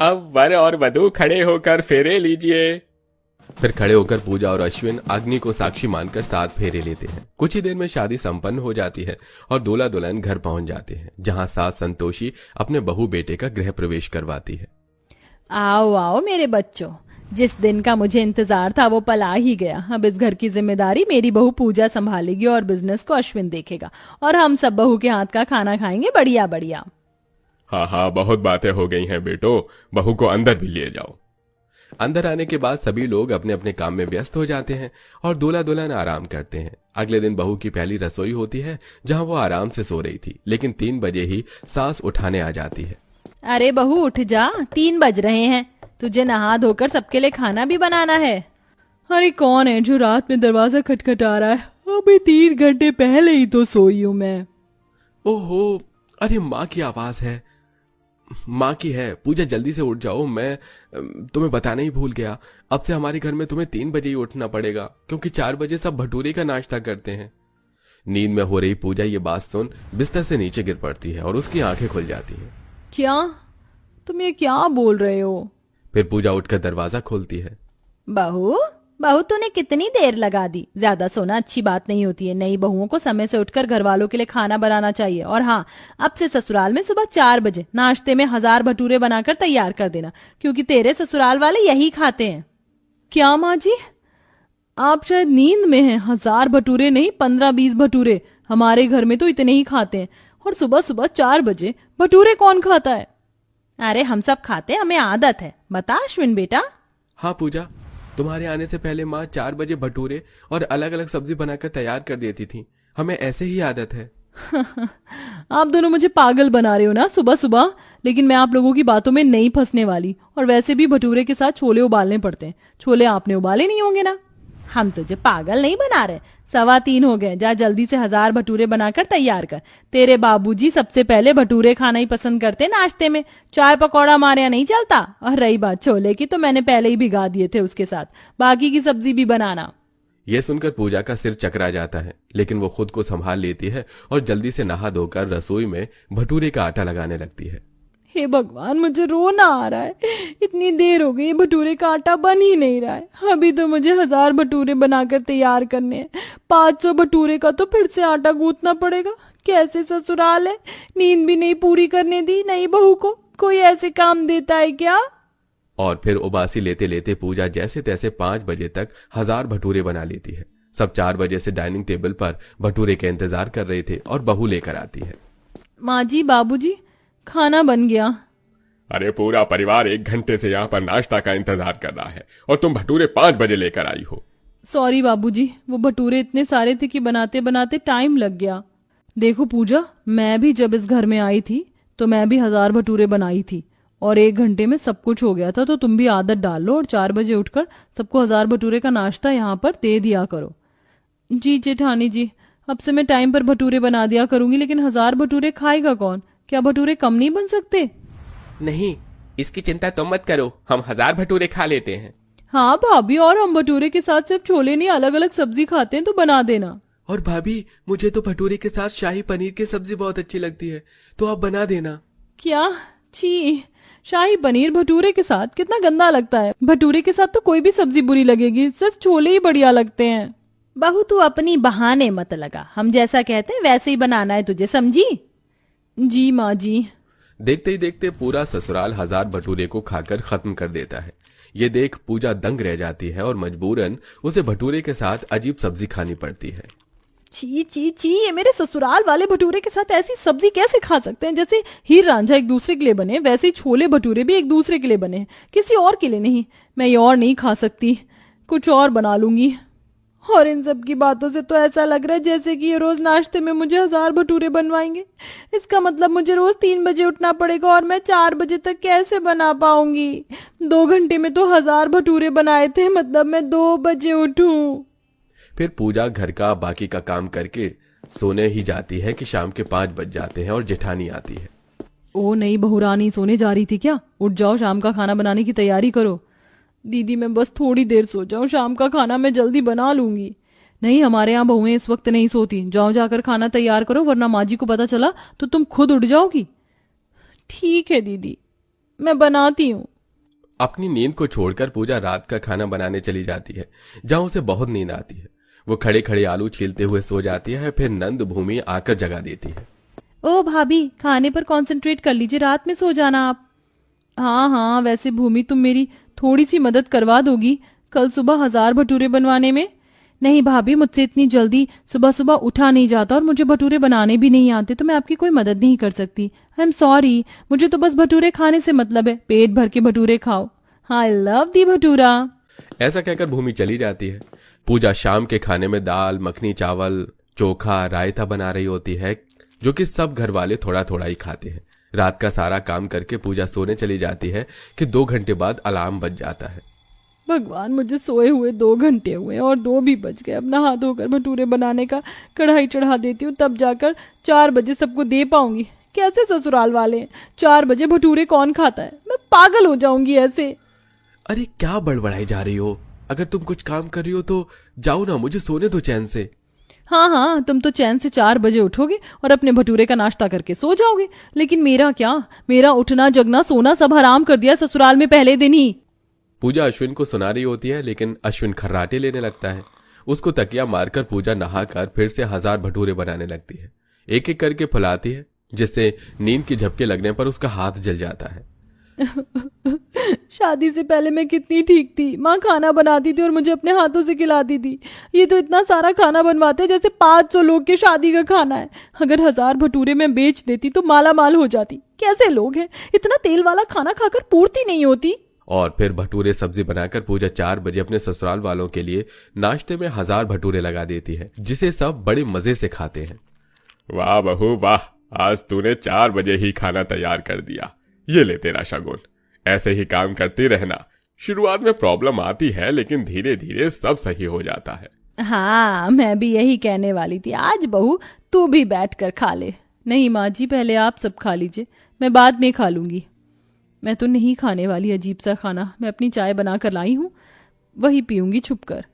अब वर और वधू खड़े होकर फेरे लीजिए। फिर खड़े होकर पूजा और अश्विन अग्नि को साक्षी मानकर 7 फेरे लेते हैं। कुछ ही देर में शादी संपन्न हो जाती है और दूल्हा दुल्हन घर पहुंच जाते हैं, जहां सास संतोषी अपने बहू बेटे का गृह प्रवेश करवाती है। आओ आओ मेरे बच्चों, जिस दिन का मुझे इंतजार था वो पल आ ही गया। अब इस घर की जिम्मेदारी मेरी बहू पूजा संभालेगी और बिजनेस को अश्विन देखेगा, और हम सब बहू के हाथ का खाना खाएंगे बढ़िया बढ़िया। हाँ हाँ, बहुत बातें हो गई हैं बेटो, बहू को अंदर भी ले जाओ। अंदर आने के बाद सभी लोग अपने अपने काम में व्यस्त हो जाते हैं और दूल्हा दुल्हन आराम करते हैं। अगले दिन बहू की पहली रसोई होती है, जहां वो आराम से सो रही थी, लेकिन 3 बजे ही सास उठाने आ जाती है। अरे बहू उठ जा, 3 बज रहे हैं, तुझे नहा धोकर सबके लिए खाना भी बनाना है। अरे कौन है जो रात में दरवाजा खटखटा रहा है? अभी 3 घंटे पहले ही तो सोई हूं मैं। ओहो, अरे माँ की आवाज है। माँ की है। पूजा जल्दी से उठ जाओ, मैं तुम्हें बताना ही भूल गया। अब से हमारे घर में तुम्हें 3 बजे ही उठना पड़ेगा, क्योंकि 4 बजे सब भटूरे का नाश्ता करते हैं। नींद में हो रही पूजा ये बात सुन बिस्तर से नीचे गिर पड़ती है और उसकी आंखें खुल जाती हैं। क्या? तुम ये क्या बोल रहे हो? फिर पूजा उठकर दरवाजा खोलती है। बहू बहू तूने कितनी देर लगा दी? ज्यादा सोना अच्छी बात नहीं होती है। नई बहुओं को समय से उठकर घर वालों के लिए खाना बनाना चाहिए। और हाँ, अब से ससुराल में सुबह 4 बजे नाश्ते में 1000 भटूरे बनाकर तैयार कर देना, क्योंकि तेरे ससुराल वाले यही खाते हैं। क्या माँ जी, आप शायद नींद में हैं। 1000 भटूरे नहीं, 15-20 भटूरे। हमारे घर में तो इतने ही खाते हैं। और सुबह सुबह 4 बजे भटूरे कौन खाता है? अरे हम सब खाते, हमें आदत है। बता अश्विन बेटा। हाँ पूजा, तुम्हारे आने से पहले माँ 4 बजे भटूरे और अलग अलग सब्जी बनाकर तैयार कर देती थी। हमें ऐसे ही आदत है। आप दोनों मुझे पागल बना रहे हो ना सुबह सुबह, लेकिन मैं आप लोगों की बातों में नहीं फंसने वाली। और वैसे भी भटूरे के साथ छोले उबालने पड़ते हैं। छोले आपने उबाले नहीं होंगे ना? हम तुझे पागल नहीं बना रहे। 3:15 हो गए, जा जल्दी से 1000 भटूरे बनाकर तैयार कर। तेरे बाबूजी सबसे पहले भटूरे खाना ही पसंद करते नाश्ते में। चाय पकौड़ा हमारे यहाँ नहीं चलता। और रही बात छोले की, तो मैंने पहले ही भिगा दिए थे उसके साथ। बाकी की सब्जी भी बनाना। यह सुनकर पूजा का सिर चकरा जाता है, लेकिन वो खुद को संभाल लेती है और जल्दी से नहा धोकर रसोई में भटूरे का आटा लगाने लगती है। हे भगवान, मुझे रोना आ रहा है। इतनी देर हो गई, भटूरे का आटा बन ही नहीं रहा है। अभी तो मुझे 1000 भटूरे बनाकर तैयार करने हैं। 500 भटूरे का तो फिर से आटा गूंथना पड़ेगा। कैसे ससुराल है, नींद भी नहीं पूरी करने दी नई बहू को। कोई ऐसे काम देता है क्या? और फिर उबासी लेते लेते पूजा जैसे तैसे 5 बजे तक 1000 भटूरे बना लेती है। सब 4 बजे से डाइनिंग टेबल पर भटूरे का इंतजार कर रहे थे और बहू लेकर आती है। माँ जी, बाबूजी, खाना बन गया। अरे पूरा परिवार 1 घंटे से यहाँ पर नाश्ता का इंतजार कर रहा है और तुम भटूरे 5 बजे लेकर आई हो। सॉरी बाबूजी, वो भटूरे इतने सारे थे कि बनाते बनाते टाइम लग गया। देखो पूजा, मैं भी जब इस घर में आई थी तो मैं भी 1000 भटूरे बनाई थी और 1 घंटे में सब कुछ हो गया था। तो तुम भी आदत डाल लो और 4 बजे उठकर सबको 1000 भटूरे का नाश्ता यहाँ पर दे दिया करो। जी जेठानी जी, अब से मैं टाइम पर भटूरे बना दिया करूंगी। लेकिन 1000 भटूरे खाएगा कौन? क्या भटूरे कम नहीं बन सकते? नहीं, इसकी चिंता तुम मत करो, हम 1000 भटूरे खा लेते हैं। हाँ भाभी, और हम भटूरे के साथ सिर्फ छोले नहीं, अलग अलग सब्जी खाते हैं, तो बना देना। और भाभी, मुझे तो भटूरे के साथ शाही पनीर की सब्जी बहुत अच्छी लगती है, तो आप बना देना। क्या? छी, शाही पनीर भटूरे के साथ? कितना गंदा लगता है। भटूरे के साथ तो कोई भी सब्जी बुरी लगेगी, सिर्फ छोले ही बढ़िया लगते हैं। बहू तू अपनी बहाने मत लगा, हम जैसा कहते हैं वैसे ही बनाना है तुझे, समझी? जी माँ जी। देखते ही देखते पूरा ससुराल 1000 भटूरे को खाकर खत्म कर देता है। ये देख पूजा दंग रह जाती है और मजबूरन उसे भटूरे के साथ अजीब सब्जी खानी पड़ती है। ची ची ची, ये मेरे ससुराल वाले भटूरे के साथ ऐसी सब्जी कैसे खा सकते हैं? जैसे हीर रांझा एक दूसरे के लिए बने, वैसे ही छोले भटूरे भी एक दूसरे के लिए बने हैं, किसी और के लिए नहीं। मैं ये और नहीं खा सकती, कुछ और बना लूंगी। और इन सब की बातों से तो ऐसा लग रहा है जैसे कि ये रोज नाश्ते में मुझे 1000 भटूरे बनवाएंगे। इसका मतलब मुझे रोज 3 बजे उठना पड़ेगा और मैं 4 बजे तक कैसे बना पाऊंगी? 2 घंटे में तो 1000 भटूरे बनाए थे, मतलब मैं 2 बजे उठूं। फिर पूजा घर का बाकी का काम करके सोने ही जाती है कि शाम के 5 बज जाते हैं और जेठानी आती है। ओ नहीं बहुरानी, सोने जा रही थी क्या? उठ जाओ, शाम का खाना बनाने की तैयारी करो। दीदी मैं बस थोड़ी देर सो जाऊं, शाम का खाना मैं जल्दी बना लूंगी। नहीं, हमारे यहाँ बहुएं इस वक्त नहीं सोती। जाओ जाकर खाना तैयार करो, वरना माँ जी को पता चला तो तुम खुद उठ जाओगी। ठीक है दीदी, मैं बनाती हूँ। अपनी नींद को छोड़कर पूजा रात का खाना बनाने चली जाती है, जहां उसे बहुत नींद आती है। वो खड़े खड़े आलू छीलते हुए सो जाती है। फिर नंद भूमि आकर जगा देती है। ओ भाभी, खाने पर कंसंट्रेट कर लीजिए, रात में सो जाना आप। हाँ हाँ, वैसे भूमि तुम मेरी थोड़ी सी मदद करवा दोगी कल सुबह 1000 भटूरे बनवाने में? नहीं भाभी, मुझसे इतनी जल्दी सुबह सुबह उठा नहीं जाता और मुझे भटूरे बनाने भी नहीं आते, तो मैं आपकी कोई मदद नहीं कर सकती। आई एम सॉरी, मुझे तो बस भटूरे खाने से मतलब है, पेट भर के भटूरे खाओ। I love the bhatura. ऐसा कहकर भूमि चली जाती है। पूजा शाम के खाने में दाल मखनी, चावल, चोखा, रायता बना रही होती है, जो कि सब घर वाले थोड़ा थोड़ा ही खाते हैं। रात का सारा काम करके पूजा सोने चली जाती है कि 2 घंटे बाद अलार्म बज जाता है। भगवान, मुझे सोए हुए 2 घंटे हुए और 2 भी बज गए। अब नहा धोकर भटूरे बनाने का कढ़ाई चढ़ा देती हूँ, तब जाकर 4 बजे सबको दे पाऊंगी। कैसे ससुराल वाले हैं, 4 बजे भटूरे कौन खाता है? मैं पागल हो जाऊंगी ऐसे। अरे क्या बड़बड़ाई जा रही हो? अगर तुम कुछ काम कर रही हो तो जाओ ना, मुझे सोने दो चैन से। हाँ हाँ, तुम तो चैन से 4 बजे उठोगे और अपने भटूरे का नाश्ता करके सो जाओगे, लेकिन मेरा क्या? मेरा उठना जगना सोना सब हराम कर दिया ससुराल में पहले दिन ही। पूजा अश्विन को सुना रही होती है, लेकिन अश्विन खर्राटे लेने लगता है। उसको तकिया मारकर पूजा नहाकर फिर से 1000 भटूरे बनाने लगती है। एक एक करके फुलाती है, जिससे नींद के झपके लगने पर उसका हाथ जल जाता है। शादी से पहले मैं कितनी ठीक थी। माँ खाना बनाती थी और मुझे अपने हाथों से खिलाती थी। ये तो इतना सारा खाना बनवाते हैं जैसे 500 लोग के शादी का खाना है। अगर 1000 भटूरे मैं बेच देती तो माला माल हो जाती। कैसे लोग हैं, इतना तेल वाला खाना खाकर पूर्ति नहीं होती। और फिर भटूरे सब्जी बनाकर पूजा 4 बजे अपने ससुराल वालों के लिए नाश्ते में 1000 भटूरे लगा देती है, जिसे सब बड़े मजे से खाते हैं। वाह बहू वाह, आज तूने 4 बजे ही खाना तैयार कर दिया। ये ले तेरा शगुन। ऐसे ही काम करती रहना। शुरुआत में प्रॉब्लम आती है, लेकिन धीरे धीरे सब सही हो जाता है। हाँ, मैं भी यही कहने वाली थी। आज बहू तू भी बैठ कर खा ले। नहीं माँ जी, पहले आप सब खा लीजिए, मैं बाद में खा लूंगी। मैं तो नहीं खाने वाली अजीब सा खाना। मैं अपनी चाय बना कर लाई हूँ, वही पीऊंगी छुप कर।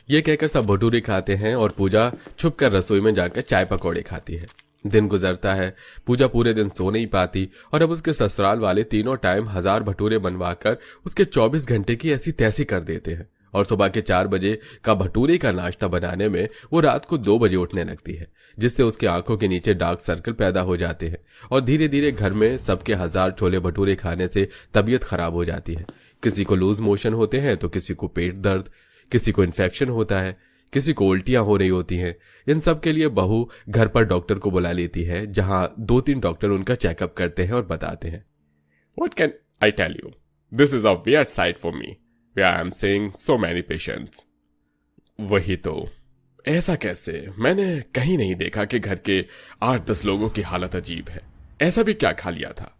ये कहकर सब भटूरे खाते हैं और पूजा छुप कर रसोई में जाकर चाय पकौड़े खाती है। दिन गुजरता है। पूजा पूरे दिन सो नहीं पाती और अब उसके ससुराल वाले तीनों टाइम 1000 भटूरे बनवाकर उसके 24 घंटे की ऐसी तैसी कर देते हैं। और सुबह के 4 बजे का भटूरे का नाश्ता बनाने में वो रात को 2 बजे उठने लगती है, जिससे उसकी आंखों के नीचे डार्क सर्कल पैदा हो जाते हैं। और धीरे धीरे घर में सबके 1000 छोले भटूरे खाने से तबीयत खराब हो जाती है। किसी को लूज मोशन होते हैं तो किसी को पेट दर्द, किसी को इन्फेक्शन होता है, किसी को उल्टियां हो रही होती हैं। इन सब के लिए बहू घर पर डॉक्टर को बुला लेती है, जहां 2-3 डॉक्टर उनका चेकअप करते हैं और बताते हैं। What can I tell you? This is a weird sight for me, where I am seeing so many patients. वही तो, ऐसा कैसे? मैंने कहीं नहीं देखा कि घर के 8-10 लोगों की हालत अजीब है। ऐसा भी क्या खा लिया था?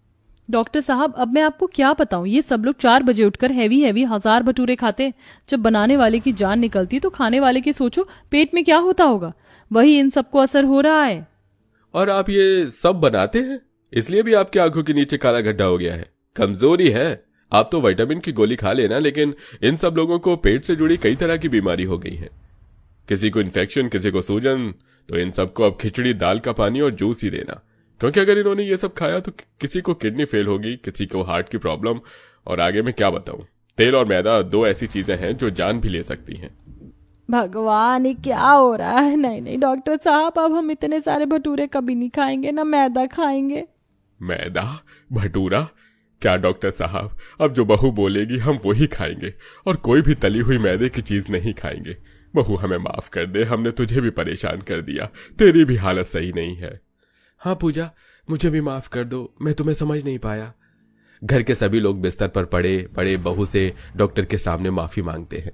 डॉक्टर साहब, अब मैं आपको क्या बताऊं, ये सब लोग 4 बजे उठकर हैवी 1000 भटूरे खाते। जब बनाने वाले की जान निकलती तो खाने वाले की सोचो पेट में क्या होता होगा। वही इन सबको असर हो रहा है। और आप ये सब बनाते हैं, इसलिए भी आपकी आंखों के नीचे काला गड्ढा हो गया है। कमजोरी है। आप तो विटामिन की गोली खा लेना, लेकिन इन सब लोगों को पेट से जुड़ी कई तरह की बीमारी हो गई है। किसी को इन्फेक्शन, किसी को सूजन। तो इन सबको अब खिचड़ी, दाल का पानी और जूस ही देना, क्योंकि अगर इन्होंने ये सब खाया तो किसी को किडनी फेल होगी, किसी को हार्ट की प्रॉब्लम, और आगे मैं क्या बताऊं। तेल और मैदा 2 ऐसी चीजें हैं जो जान भी ले सकती हैं। भगवान, ये क्या हो रहा है? नहीं नहीं डॉक्टर साहब, अब हम इतने सारे भटूरे कभी नहीं खाएंगे, ना मैदा खाएंगे। मैदा, भटूरा? क्या डॉक्टर साहब, अब जो बहू बोलेगी हम वही खाएंगे, और कोई भी तली हुई मैदे की चीज नहीं खाएंगे। बहू हमें माफ कर दे, हमने तुझे भी परेशान कर दिया। तेरी भी हालत सही नहीं है। हाँ पूजा, मुझे भी माफ कर दो, मैं तुम्हें समझ नहीं पाया। घर के सभी लोग बिस्तर पर पड़े पड़े बहू से डॉक्टर के सामने माफी मांगते हैं।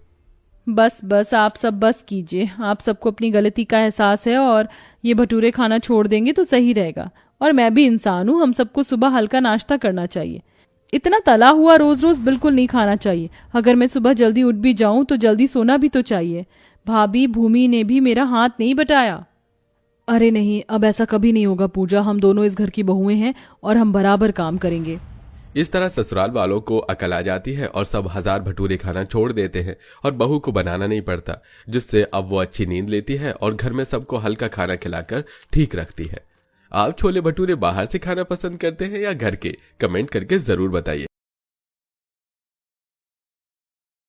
बस बस आप सब बस कीजिए। आप सबको अपनी गलती का एहसास है और ये भटूरे खाना छोड़ देंगे तो सही रहेगा। और मैं भी इंसान हूँ, हम सबको सुबह हल्का नाश्ता करना चाहिए। इतना तला हुआ रोज रोज बिल्कुल नहीं खाना चाहिए। अगर मैं सुबह जल्दी उठ भी जाऊं तो जल्दी सोना भी तो चाहिए। भाभी भूमि ने भी मेरा हाथ नहीं बटाया। अरे नहीं, अब ऐसा कभी नहीं होगा पूजा। हम दोनों इस घर की बहुएं हैं और हम बराबर काम करेंगे। इस तरह ससुराल वालों को अकल आ जाती है और सब 1000 भटूरे खाना छोड़ देते हैं और बहू को बनाना नहीं पड़ता, जिससे अब वो अच्छी नींद लेती है और घर में सबको हल्का खाना खिलाकर ठीक रखती है। आप छोले भटूरे बाहर से खाना पसंद करते हैं या घर के? कमेंट करके जरूर बताइए।